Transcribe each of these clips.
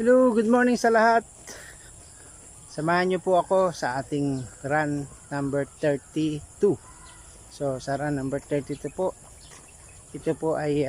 Hello, good morning sa lahat. Samahan niyo po ako sa ating run number 32. So sa run number 32 po, ito po ay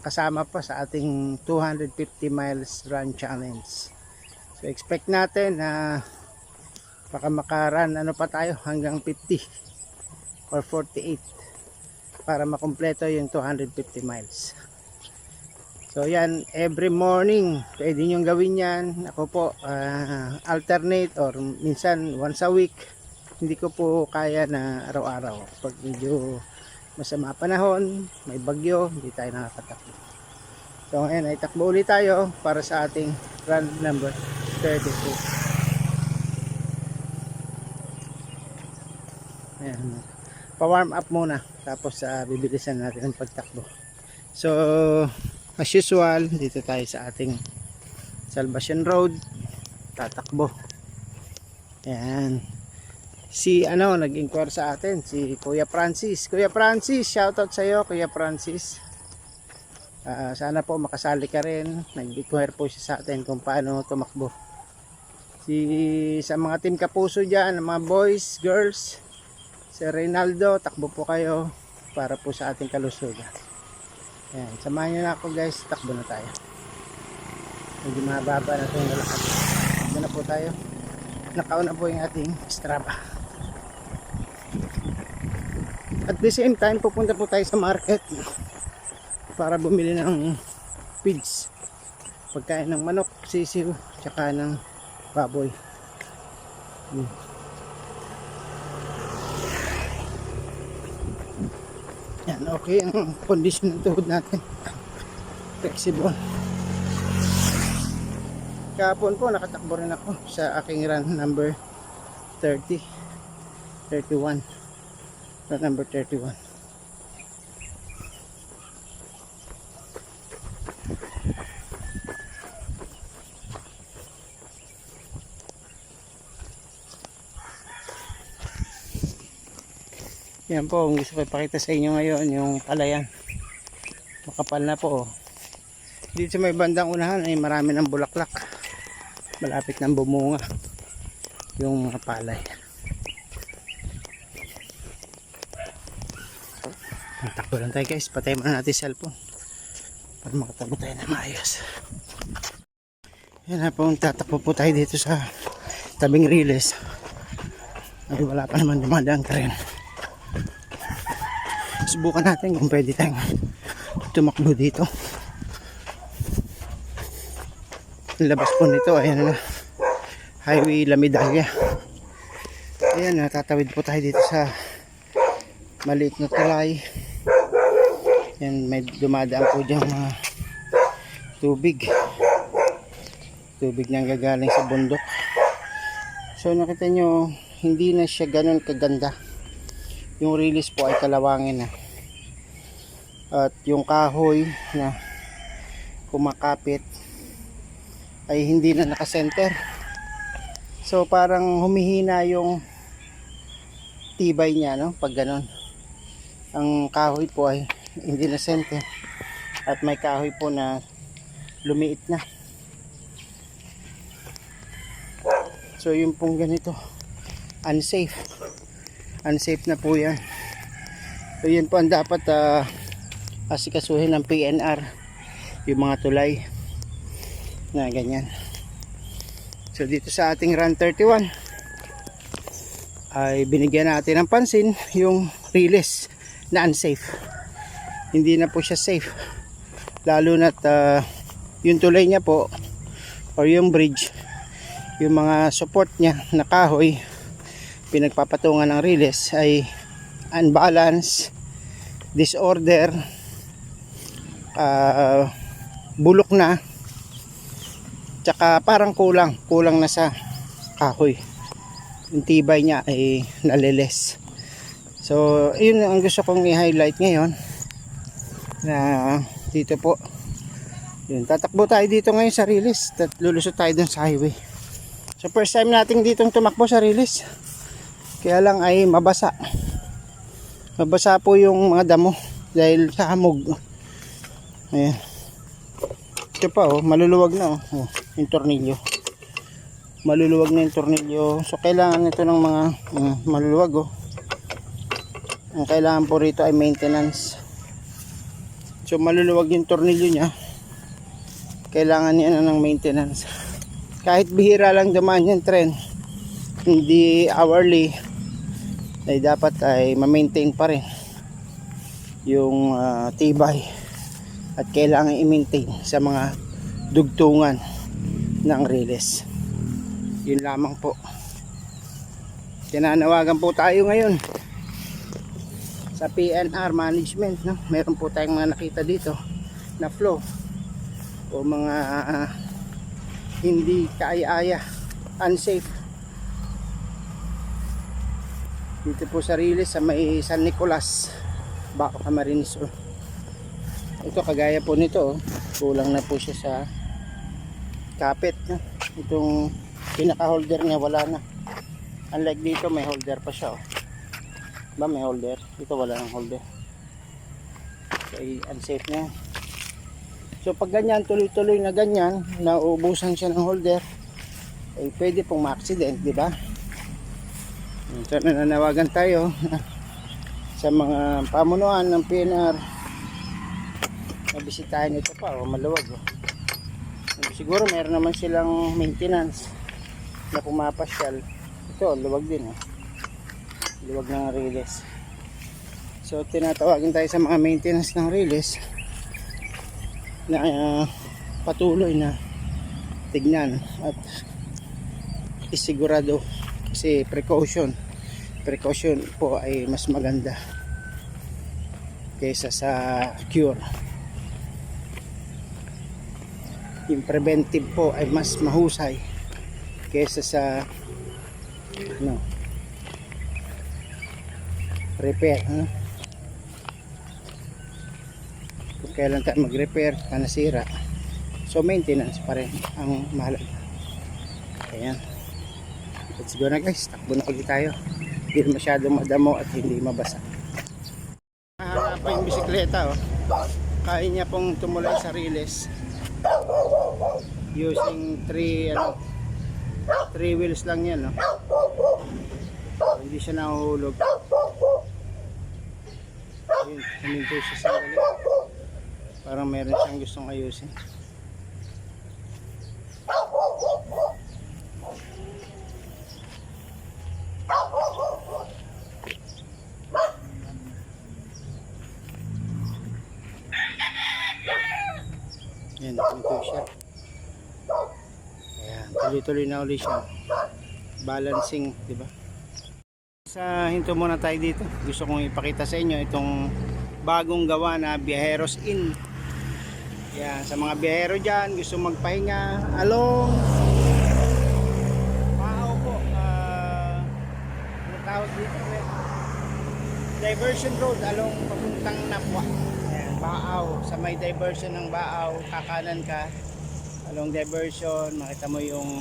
kasama pa sa ating 250 miles run challenge. So expect natin na baka makarun pa tayo hanggang 50 or 48 para makumpleto yung 250 miles. So yan, every morning pwede nyo gawin yan. Ako po alternate or minsan once a week. Hindi ko po kaya na araw-araw pag medyo masama panahon, may bagyo, hindi tayo nakakatakbo. So ngayon ay takbo ulit tayo para sa ating run number 32. Ayan, pa-warm up muna tapos bibilisan natin ang pagtakbo. So as usual, dito tayo sa ating Salvation Road, tatakbo. Ayan. Si nag-inquire sa atin, si Kuya Francis. Kuya Francis, shoutout sa iyo, Kuya Francis. Sana po makasali ka rin. Nag-inquire po siya sa atin kung paano tumakbo. Sa mga team Kapuso dyan, mga boys, girls, si Reynaldo, takbo po kayo para po sa ating kalusugan. Ayan, samahan nyo na ako guys, takbo na tayo. Hindi mababa na itong lalakad. Takbo na po tayo. Nakauna po yung ating Strava. At the same time, pupunta po tayo sa market para bumili ng feeds. Pagkain ng manok, sisiw, tsaka ng baboy. Yan, okay ang condition ng tuhod natin. Flexible. Kahapon po nakatakbo rin ako sa aking run number 31. Run number 31. Yan po, ang gusto ko ipakita sa inyo ngayon, yung palayan. Makapal na po. Dito sa may bandang unahan ay marami ng bulaklak. Malapit ng bumunga yung mga palay. Takbo lang tayo guys, patay muna natin cellphone para makatakbo tayo na maayos. Yan na po, tatakbo po tayo dito sa tabing Riles. Ay wala pa naman dumadang tren. Subukan natin kung pwede tayong tumakbo dito. Labas po nito, ayan na, Highway La Medalla. Ayan, natatawid po tayo dito sa maliit na tulay. Ayan, may dumadaan po dyan mga tubig nang gagaling sa bundok. So nakita nyo, hindi na siya ganun kaganda. Yung Riles po ay kalawangin na. At yung kahoy na kumakapit ay hindi na nakasenter. So parang humihina yung tibay niya, no? Pag ganun. Ang kahoy po ay hindi na center. At may kahoy po na lumiit na. So yung pong ganito, unsafe na po yan. So yun po ang dapat asikasuhin ng PNR, yung mga tulay na ganyan. So dito sa ating run 31 ay binigyan natin ng pansin yung Riles na unsafe. Hindi na po siya safe, lalo na't yung tulay niya po or yung bridge, yung mga support niya na kahoy pinagpapatungan ng Riles ay unbalance, disorder, bulok na, tsaka parang kulang na sa kahoy. Yung tibay niya ay naliles. So yun ang gusto kong i-highlight ngayon, na dito po yun, tatakbo tayo dito ngayon sa Riles at lulusot tayo dun sa highway. So first time natin ditong tumakbo sa Riles, kaya lang ay mabasa po yung mga damo dahil sa hamog. Ayan, ito pa maluluwag na yung tornilyo. Maluluwag na yung tornilyo. So kailangan ito ng mga maluluwag oh. Ang kailangan po rito ay maintenance. So maluluwag yung tornilyo niya. Kailangan niya ng maintenance. Kahit bihira lang dumaan yung tren, hindi hourly, ay dapat ay ma-maintain pa rin yung tibay. At kailangan i-maintain sa mga dugtungan ng riles. Yun lamang po. Tinanawagan po tayo ngayon sa PNR management, no? Meron po tayong mga nakita dito na flow o mga hindi kaaya-aya, unsafe dito po sa riles sa may San Nicolas, Baco Camarines Sur. Ito kagaya po nito oh. Kulang na po siya sa kapit, no? Itong pinaka holder niya wala na, unlike dito may holder pa siya oh. Ba may holder, dito wala nang holder. So unsafe na yan. So pag ganyan, tuloy-tuloy na ganyan, nauubusan siya ng holder, eh pwede pong ma-accident, di ba? So nananawagan tayo sa mga pamunuan ng PNR na bisitahin ito pa o maluwag oh. Siguro meron naman silang maintenance na pumapasyal. Ito luwag din oh. Luwag ng riles. So tinatawagin tayo sa mga maintenance ng riles na patuloy na tignan at isigurado, kasi precaution po ay mas maganda kaysa sa cure. Yung preventive po ay mas mahusay kaysa sa repair, kung kailan tayo mag-repair ka nasira, so maintenance pa rin ang mahalaga. Ayan, let's go na guys, takbo na ulit tayo, hindi masyadong madamo at hindi mabasa. Mahaba pa yung bisikleta oh. Kaya niya pong tumulay sa riles using 3 wheels lang yan oh. Hindi siya nahuhulog. Ayun, huminto siya sa galit. Parang meron siyang gustong ayusin. Ayan, huminto siya. Ayan, tuloy-tuloy na ulit siya. Balancing, di ba? Sa hinto muna tayo dito. Gusto kong ipakita sa inyo itong bagong gawa na Viajeros Inn. Yan, sa mga biyahero dyan, gusto magpahinga along Baaw po, ano tawag dito? Diversion road along papuntang Napwa. Yan, Baaw. Sa may diversion ng Baaw, kakanan ka along diversion, makita mo yung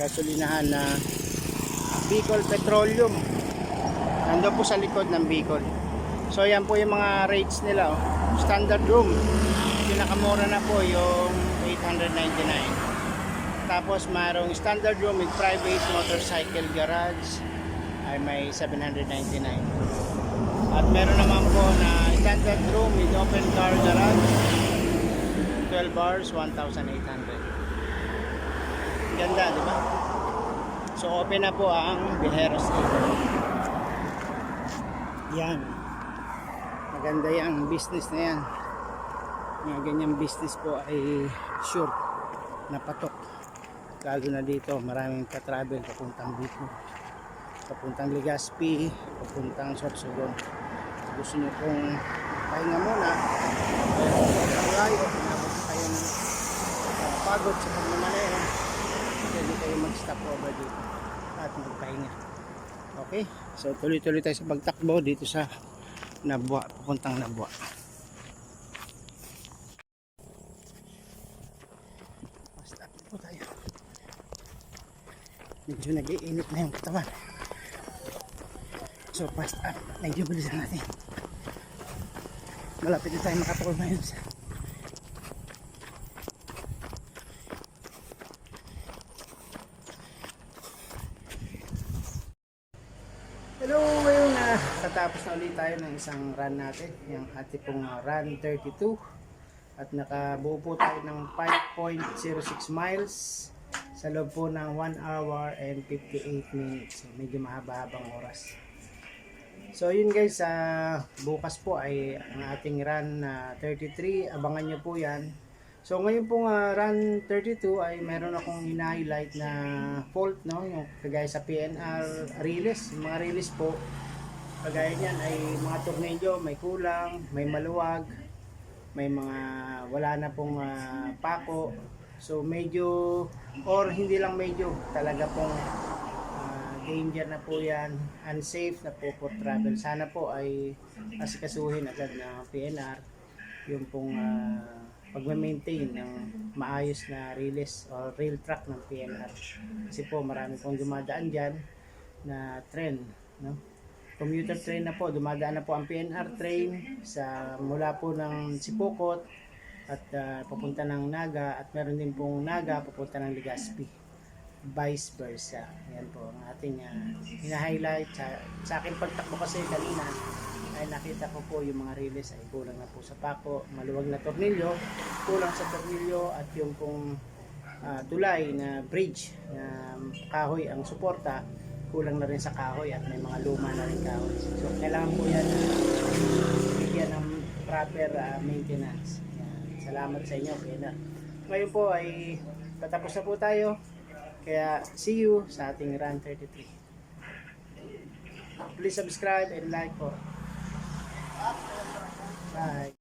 gasolinahan na Bicol Petroleum. Nandun po sa likod ng Bicol. So yan po yung mga rates nila oh. Standard room, pinakamura na po yung 899. Tapos mayroong standard room with private motorcycle garage ay may 799. At meron naman po na standard room with open car garage 12 hours, 1,800. Ganda, di ba? So open na po ang Viajeros Inn. Yan, maganda yung business na yan. Mga ganyang business po ay sure na patok, lalo na dito maraming ka-travel papuntang Bicol, papuntang Legazpi, papuntang Sorsogon. Gusto nyo pong pahinga muna, layo, pinabot kayo ng pagod sa pagmamaneho, pwede kayo mag-stop over dito at magpahinga. Okay, so tuloy-tuloy tayo sa pagtakbo dito sa Nabwa, papuntang Nabwa. Stop po tayo. Medyo nag-iinit na yung katawan. So fast up, medyo bilisan natin. Malapit na tayo makatukol ngayon sa Hello, ngayon na tatapos na ulit tayo ng isang run natin, yung ating pong run 32 at nakabuo po tayo ng 5.06 miles sa loob po ng 1 hour and 58 minutes. So, medyo mahaba-habang oras. So yun guys, bukas po ay ang ating run na 33, abangan nyo po yan. So ngayon pong run 32 ay meron akong ina-highlight na fault, no? Yung kagaya sa PNR release, yung mga release po kagaya niyan ay mga tornilyo may kulang, may maluwag, may mga wala na pong pako. So medyo, or hindi lang medyo, talaga pong danger na po yan, unsafe na po for travel. Sana po ay asikasuhin agad ng PNR yung pong pag-maintain ng maayos na release or rail track ng PNR. Kasi po marami pong dumadaan dyan na train, no? Commuter train na po, dumadaan na po ang PNR train sa mula po ng Sipokot at papunta ng Naga, at meron din pong Naga papunta ng Legazpi, vice versa. Yan po ang ating hina-highlight sa aking pagtakbo kasi kanina ay nakita ko po yung mga release ay kulang na po sa pako, maluwag na tornilyo, kulang sa tornilyo, at yung pong tulay na bridge na kahoy ang suporta, kulang na rin sa kahoy at may mga luma na rin kahoy. So kailangan po yan bigyan ng proper maintenance. Yan. Salamat sa inyo, Pena. Ngayon po ay tatapos na po tayo. Kaya see you sa ating run 33. Please subscribe and like po. Bye.